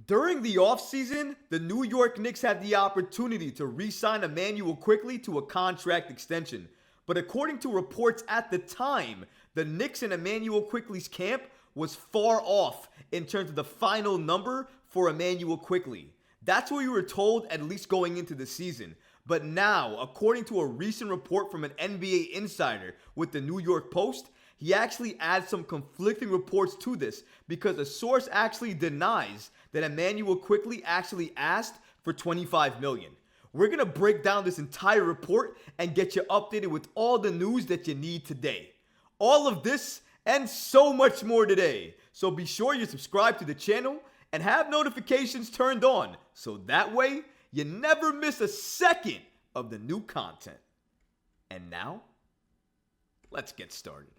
During the offseason, the New York Knicks had the opportunity to re-sign Immanuel Quickley to a contract extension. But according to reports at the time, the Knicks and Immanuel Quickley's camp was far off in terms of the final number for Immanuel Quickley. That's what we were told, at least going into the season. But now, according to a recent report from an NBA insider with the New York Post, he actually adds some conflicting reports to this because a source actually denies that Immanuel Quickley actually asked for $25 million. We're going to break down this entire report and get you updated with all the news that you need today. All of this and so much more today. So be sure you subscribe to the channel and have notifications turned on so that way you never miss a second of the new content. And now, let's get started.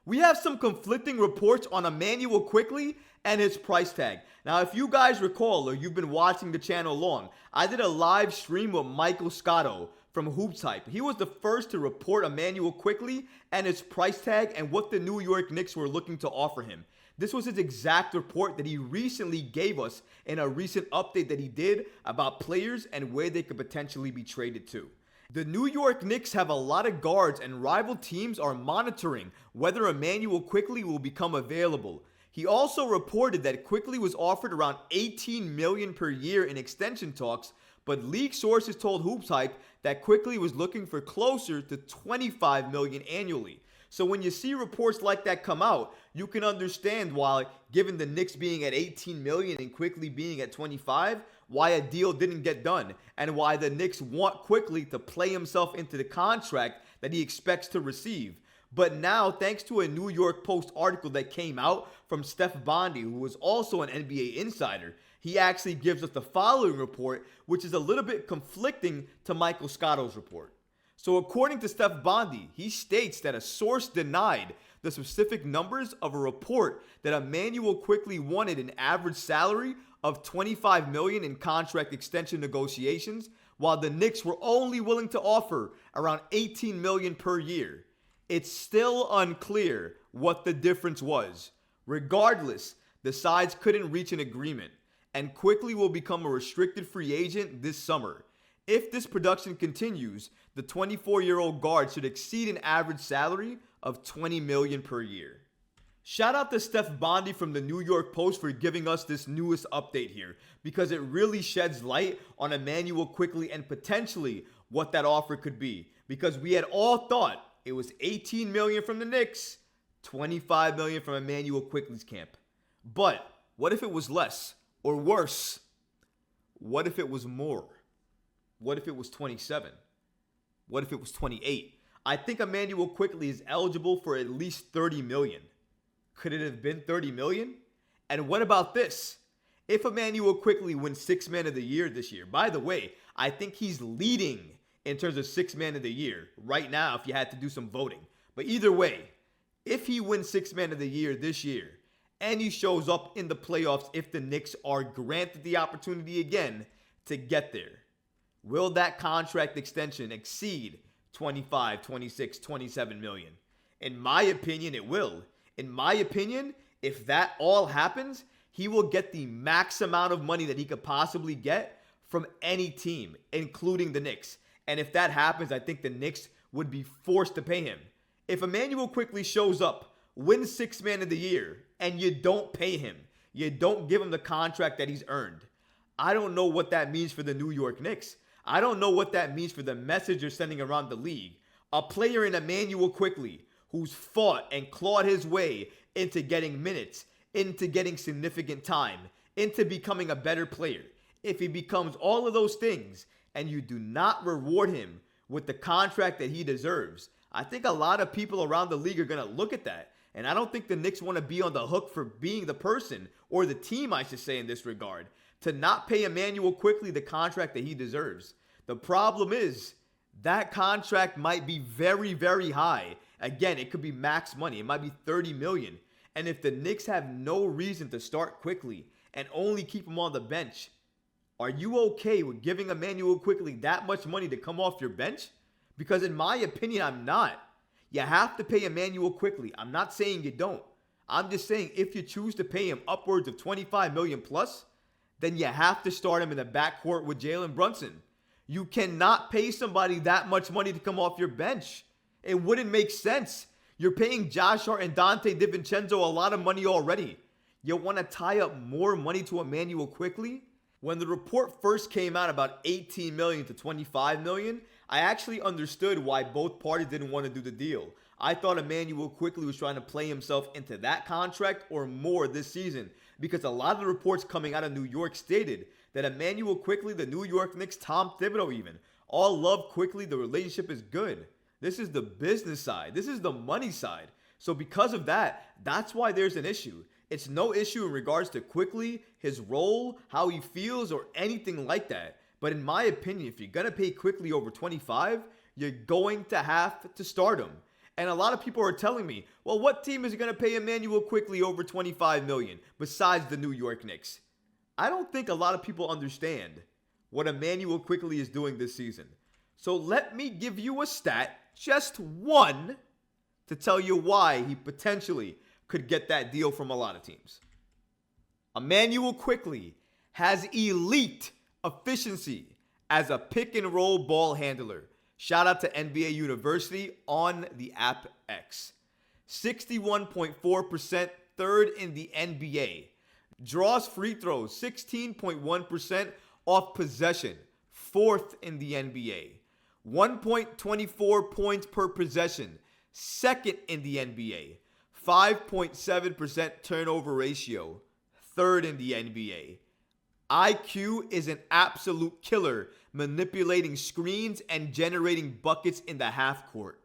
We have some conflicting reports on Immanuel Quickley and his price tag. Now, if you guys recall or you've been watching the channel long, I did a live stream with Michael Scotto from Hoops Hype. He was the first to report Immanuel Quickley and his price tag and what the New York Knicks were looking to offer him. This was his exact report that he recently gave us in a recent update that he did about players and where they could potentially be traded to. The New York Knicks have a lot of guards and rival teams are monitoring whether Immanuel Quickley will become available. He also reported that Quickley was offered around $18 million per year in extension talks, but league sources told Hoops Hype that Quickley was looking for closer to $25 million annually. So when you see reports like that come out, you can understand why, given the Knicks being at $18 million and Quickley being at $25, why a deal didn't get done, and why the Knicks want Quickley to play himself into the contract that he expects to receive. But now, thanks to a New York Post article that came out from Steph Bondy, who was also an NBA insider, he actually gives us the following report, which is a little bit conflicting to Michael Scotto's report. So according to Steph Bondy, he states that a source denied the specific numbers of a report that Immanuel Quickley wanted an average salary of $25 million in contract extension negotiations, while the Knicks were only willing to offer around $18 million per year. It's still unclear what the difference was. Regardless, the sides couldn't reach an agreement, and Quickley will become a restricted free agent this summer. If this production continues, the 24-year-old guard should exceed an average salary of $20 million per year. Shout out to Steph Bondy from the New York Post for giving us this newest update here, because it really sheds light on Immanuel Quickley and potentially what that offer could be. Because we had all thought it was $18 million from the Knicks, $25 million from Immanuel Quickley's camp. But what if it was less? Or worse, what if it was more? What if it was 27? What if it was 28? I think Immanuel Quickley is eligible for at least $30 million. Could it have been $30 million? And what about this? If Immanuel Quickley wins Sixth Man of the Year this year, by the way, I think he's leading in terms of Sixth Man of the Year right now if you had to do some voting. But either way, if he wins Sixth Man of the Year this year and he shows up in the playoffs if the Knicks are granted the opportunity again to get there, will that contract extension exceed 25, 26, 27 million? In my opinion, it will. In my opinion, if that all happens, he will get the max amount of money that he could possibly get from any team, including the Knicks. And if that happens, I think the Knicks would be forced to pay him. If Immanuel Quickley shows up, wins Sixth Man of the Year, and you don't pay him, you don't give him the contract that he's earned, I don't know what that means for the New York Knicks. I don't know what that means for the message you're sending around the league. A player in Immanuel Quickley who's fought and clawed his way into getting minutes, into getting significant time, into becoming a better player. If he becomes all of those things and you do not reward him with the contract that he deserves, I think a lot of people around the league are going to look at that. And I don't think the Knicks want to be on the hook for being the person, or the team I should say in this regard, to not pay Immanuel Quickley the contract that he deserves. The problem is that contract might be very, very high. Again, it could be max money. It might be $30 million. And if the Knicks have no reason to start Quickley and only keep him on the bench, are you okay with giving Immanuel Quickley that much money to come off your bench? Because in my opinion, I'm not. You have to pay Immanuel Quickley. I'm not saying you don't. I'm just saying, if you choose to pay him upwards of $25 million plus, then you have to start him in the backcourt with Jalen Brunson. You cannot pay somebody that much money to come off your bench. It wouldn't make sense. You're paying Josh Hart and Dante DiVincenzo a lot of money already. You want to tie up more money to Immanuel Quickley? When the report first came out about $18 million to $25 million, I actually understood why both parties didn't want to do the deal. I thought Immanuel Quickley was trying to play himself into that contract or more this season, because a lot of the reports coming out of New York stated that Immanuel Quickley, the New York Knicks, Tom Thibodeau even, all love Quickley. The relationship is good. This is the business side. This is the money side. So because of that, that's why there's an issue. It's no issue in regards to Quickley, his role, how he feels, or anything like that. But in my opinion, if you're going to pay Quickley over 25, you're going to have to start him. And a lot of people are telling me, well, what team is going to pay Immanuel Quickley over $25 million besides the New York Knicks? I don't think a lot of people understand what Immanuel Quickley is doing this season. So let me give you a stat, just one, to tell you why he potentially could get that deal from a lot of teams. Immanuel Quickley has elite efficiency as a pick and roll ball handler. Shout out to NBA University on the app X. 61.4%, third in the NBA. Draws free throws, 16.1% off possession, fourth in the NBA. 1.24 points per possession, second in the NBA. 5.7% turnover ratio, third in the NBA. IQ is an absolute killer, manipulating screens and generating buckets in the half court.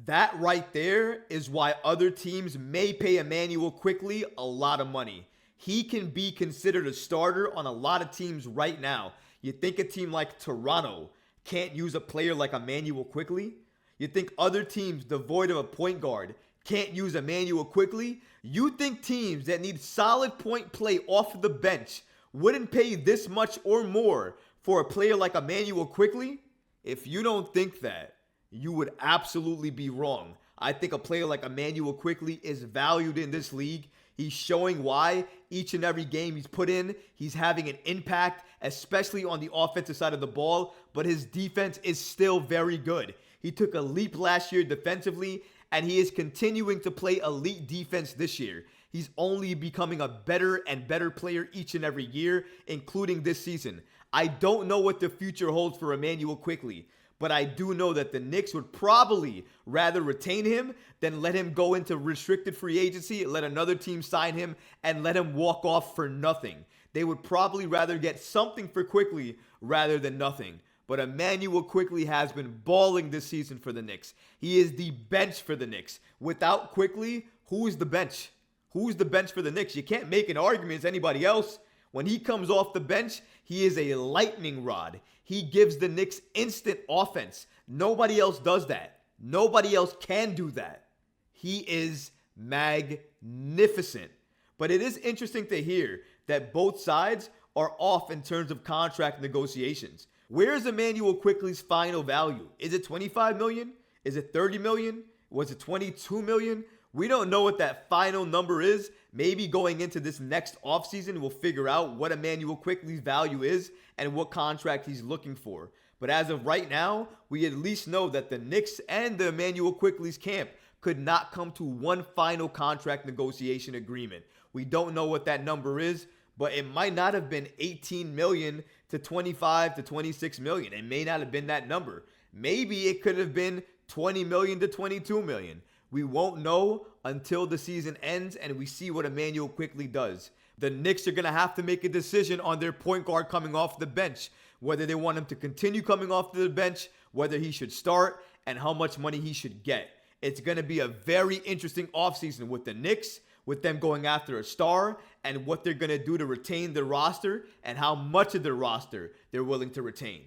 That right there is why other teams may pay Immanuel Quickley a lot of money. He can be considered a starter on a lot of teams right now. You think a team like Toronto can't use a player like Immanuel Quickley? You think other teams devoid of a point guard can't use Immanuel Quickley? You think teams that need solid point play off the bench wouldn't pay this much or more for a player like Immanuel Quickley? If you don't think that, you would absolutely be wrong. I think a player like Immanuel Quickley is valued in this league. He's showing why each and every game he's put in, he's having an impact, especially on the offensive side of the ball, but his defense is still very good. He took a leap last year defensively, and he is continuing to play elite defense this year. He's only becoming a better and better player each and every year, including this season. I don't know what the future holds for Immanuel Quickley, but I do know that the Knicks would probably rather retain him than let him go into restricted free agency, let another team sign him, and let him walk off for nothing. They would probably rather get something for Quickley rather than nothing. But Immanuel Quickley has been balling this season for the Knicks. He is the bench for the Knicks. Without Quickley, who is the bench? Who's the bench for the Knicks? You can't make an argument as anybody else. When he comes off the bench, he is a lightning rod. He gives the Knicks instant offense. Nobody else does that. Nobody else can do that. He is magnificent. But it is interesting to hear that both sides are off in terms of contract negotiations. Where is Immanuel Quickley's final value? Is it $25 million? Is it $30 million? Was it $22 million? We don't know what that final number is. Maybe going into this next offseason, we'll figure out what Immanuel Quickley's value is and what contract he's looking for. But as of right now, we at least know that the Knicks and the Immanuel Quickley's camp could not come to one final contract negotiation agreement. We don't know what that number is, but it might not have been 18 million to 25 to 26 million. It may not have been that number. Maybe it could have been 20 million to 22 million. We won't know until the season ends and we see what Immanuel Quickley does. The Knicks are going to have to make a decision on their point guard coming off the bench, whether they want him to continue coming off the bench, whether he should start, and how much money he should get. It's going to be a very interesting offseason with the Knicks, with them going after a star, and what they're going to do to retain their roster, and how much of their roster they're willing to retain.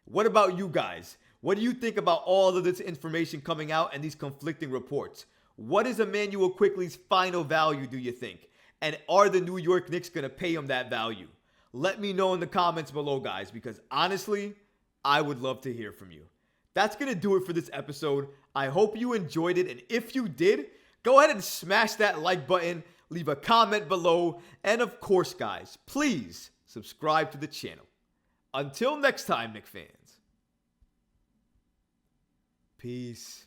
What about you guys? What do you think about all of this information coming out and these conflicting reports? What is Immanuel Quickley's final value, do you think? And are the New York Knicks going to pay him that value? Let me know in the comments below, guys, because honestly, I would love to hear from you. That's going to do it for this episode. I hope you enjoyed it, and if you did, Go ahead and smash that like button, leave a comment below, and of course, guys, please subscribe to the channel. Until next time, Knicks fans. Peace.